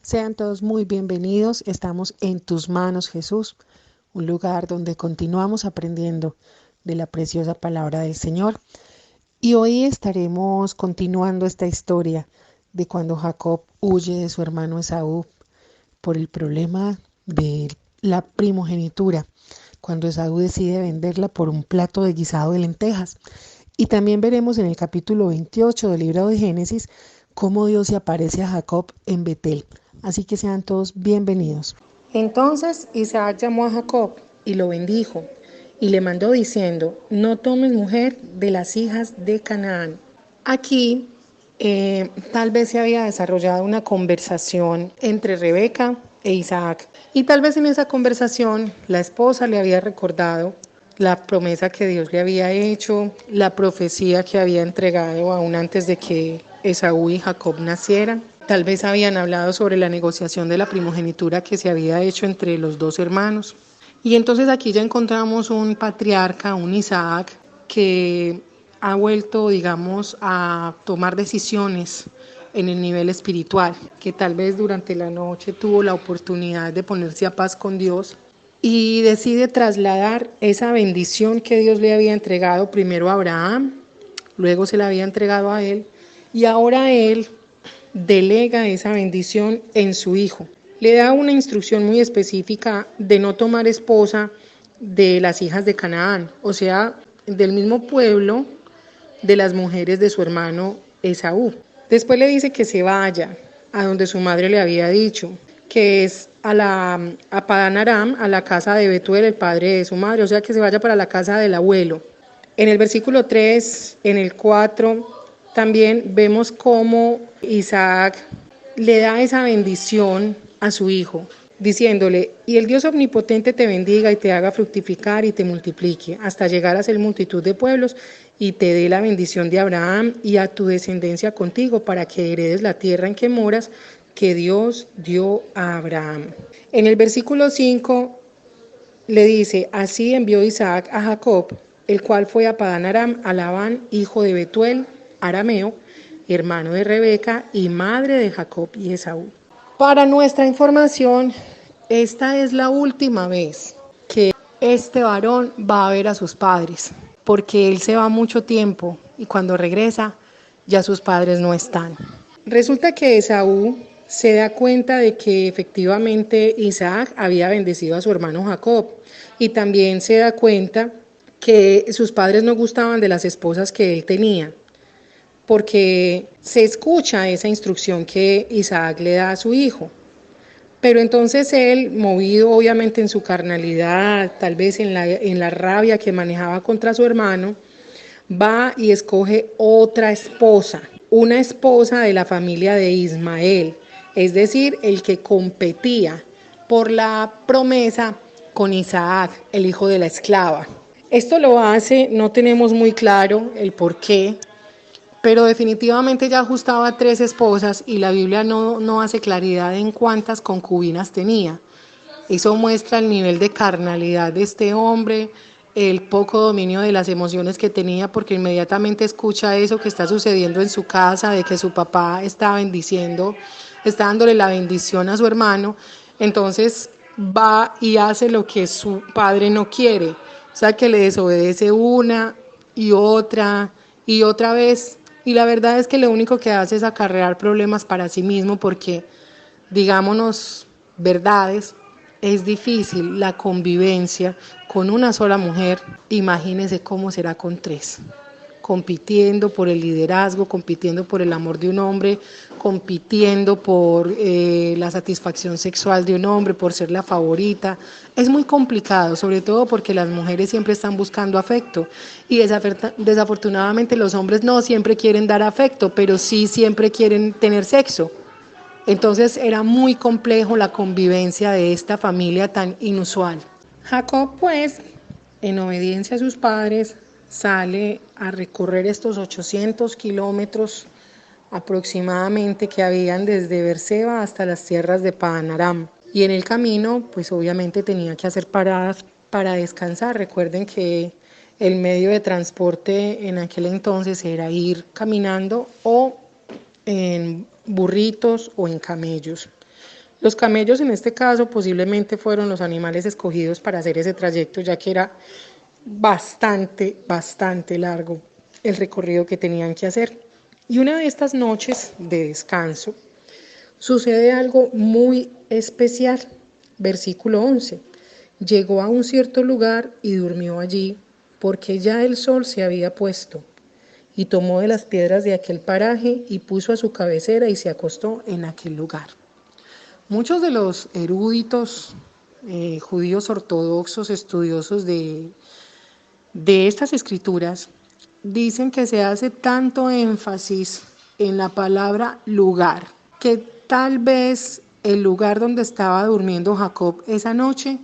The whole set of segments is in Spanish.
Sean todos muy bienvenidos. Estamos en tus manos, Jesús, un lugar donde continuamos aprendiendo de la preciosa palabra del Señor. Y hoy estaremos continuando esta historia de cuando Jacob huye de su hermano Esaú por el problema de la primogenitura, cuando Esaú decide venderla por un plato de guisado de lentejas. Y también veremos en el capítulo 28 del libro de Génesis cómo Dios se aparece a Jacob en Betel. Así que sean todos bienvenidos. Entonces Isaac llamó a Jacob y lo bendijo y le mandó diciendo: no tomes mujer de las hijas de Canaán. Aquí tal vez se había desarrollado una conversación entre Rebeca e Isaac, y tal vez en esa conversación la esposa le había recordado la promesa que Dios le había hecho, la profecía que había entregado aún antes de que Esaú y Jacob nacieran. Tal vez habían hablado sobre la negociación de la primogenitura que se había hecho entre los dos hermanos. Y entonces aquí ya encontramos un patriarca, un Isaac, que ha vuelto, digamos, a tomar decisiones en el nivel espiritual, que tal vez durante la noche tuvo la oportunidad de ponerse a paz con Dios y decide trasladar esa bendición que Dios le había entregado primero a Abraham, luego se la había entregado a él, y ahora él delega esa bendición en su hijo. Le da una instrucción muy específica de no tomar esposa de las hijas de Canaán, o sea, del mismo pueblo de las mujeres de su hermano Esaú. Después le dice que se vaya a donde su madre le había dicho, que es a Padán Aram, a la casa de Betuel, el padre de su madre, o sea, que se vaya para la casa del abuelo. En el versículo 3, en el 4, también vemos cómo Isaac le da esa bendición a su hijo, diciéndole: y el Dios omnipotente te bendiga y te haga fructificar y te multiplique, hasta llegar a ser multitud de pueblos, y te dé la bendición de Abraham y a tu descendencia contigo, para que heredes la tierra en que moras, que Dios dio a Abraham. En el versículo 5 le dice: así envió Isaac a Jacob, el cual fue a Padán Aram, a Labán, hijo de Betuel, arameo, hermano de Rebeca y madre de Jacob y Esaú. Para nuestra información, esta es la última vez que este varón va a ver a sus padres, porque él se va mucho tiempo y cuando regresa ya sus padres no están. Resulta que Esaú se da cuenta de que efectivamente Isaac había bendecido a su hermano Jacob, y también se da cuenta que sus padres no gustaban de las esposas que él tenía, porque se escucha esa instrucción que Isaac le da a su hijo. Pero entonces él, movido obviamente en su carnalidad, tal vez en la rabia que manejaba contra su hermano, va y escoge otra esposa, una esposa de la familia de Ismael, es decir, el que competía por la promesa con Isaac, el hijo de la esclava. Esto lo hace, no tenemos muy claro el por qué, pero definitivamente ya ajustaba 3 esposas y la Biblia no hace claridad en cuántas concubinas tenía. Eso muestra el nivel de carnalidad de este hombre, el poco dominio de las emociones que tenía, porque inmediatamente escucha eso que está sucediendo en su casa, de que su papá está bendiciendo, está dándole la bendición a su hermano, entonces va y hace lo que su padre no quiere, o sea, que le desobedece una y otra vez, y la verdad es que lo único que hace es acarrear problemas para sí mismo, porque, digámonos verdades, es difícil la convivencia con una sola mujer. Imagínense cómo será con 3, compitiendo por el liderazgo, compitiendo por el amor de un hombre, compitiendo por la satisfacción sexual de un hombre, por ser la favorita. Es muy complicado, sobre todo porque las mujeres siempre están buscando afecto y desafortunadamente los hombres no siempre quieren dar afecto, pero sí siempre quieren tener sexo. Entonces era muy complejo la convivencia de esta familia tan inusual. Jacob, pues, en obediencia a sus padres, sale a recorrer estos 800 kilómetros aproximadamente que habían desde Beerseba hasta las tierras de Padán Aram. Y en el camino, pues obviamente tenía que hacer paradas para descansar. Recuerden que el medio de transporte en aquel entonces era ir caminando o en burritos o en camellos. Los camellos en este caso posiblemente fueron los animales escogidos para hacer ese trayecto, ya que era bastante largo el recorrido que tenían que hacer. Y una de estas noches de descanso sucede algo muy especial. Versículo 11. Llegó a un cierto lugar y durmió allí, porque ya el sol se había puesto. Y tomó de las piedras de aquel paraje y puso a su cabecera y se acostó en aquel lugar. Muchos de los eruditos judíos ortodoxos, estudiosos de estas escrituras, dicen que se hace tanto énfasis en la palabra lugar, que tal vez el lugar donde estaba durmiendo Jacob esa noche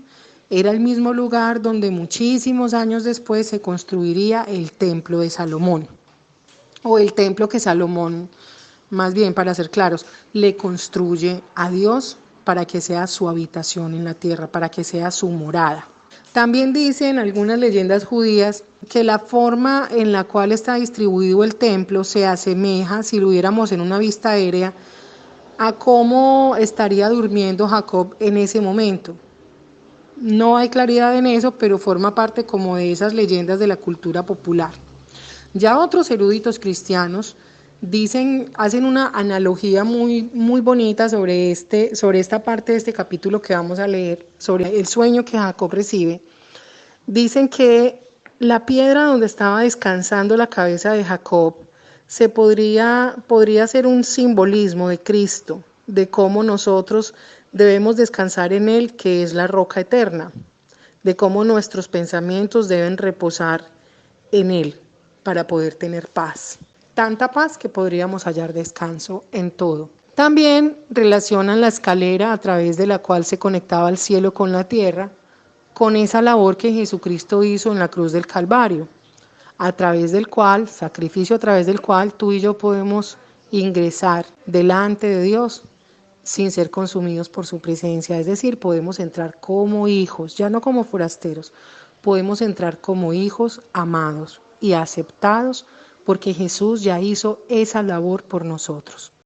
era el mismo lugar donde muchísimos años después se construiría el templo de Salomón, o el templo que Salomón, más bien para ser claros, le construye a Dios para que sea su habitación en la tierra, para que sea su morada. También dicen algunas leyendas judías que la forma en la cual está distribuido el templo se asemeja, si lo viéramos en una vista aérea, a cómo estaría durmiendo Jacob en ese momento. No hay claridad en eso, pero forma parte como de esas leyendas de la cultura popular. Ya otros eruditos cristianos hacen una analogía muy bonita sobre esta parte de este capítulo que vamos a leer, sobre el sueño que Jacob recibe. Dicen que la piedra donde estaba descansando la cabeza de Jacob podría ser un simbolismo de Cristo, de cómo nosotros debemos descansar en Él, que es la roca eterna, de cómo nuestros pensamientos deben reposar en Él para poder tener paz. Tanta paz que podríamos hallar descanso en todo. También relacionan la escalera a través de la cual se conectaba el cielo con la tierra, con esa labor que Jesucristo hizo en la cruz del Calvario, sacrificio a través del cual tú y yo podemos ingresar delante de Dios sin ser consumidos por su presencia, es decir, podemos entrar como hijos, ya no como forasteros, podemos entrar como hijos amados y aceptados porque Jesús ya hizo esa labor por nosotros.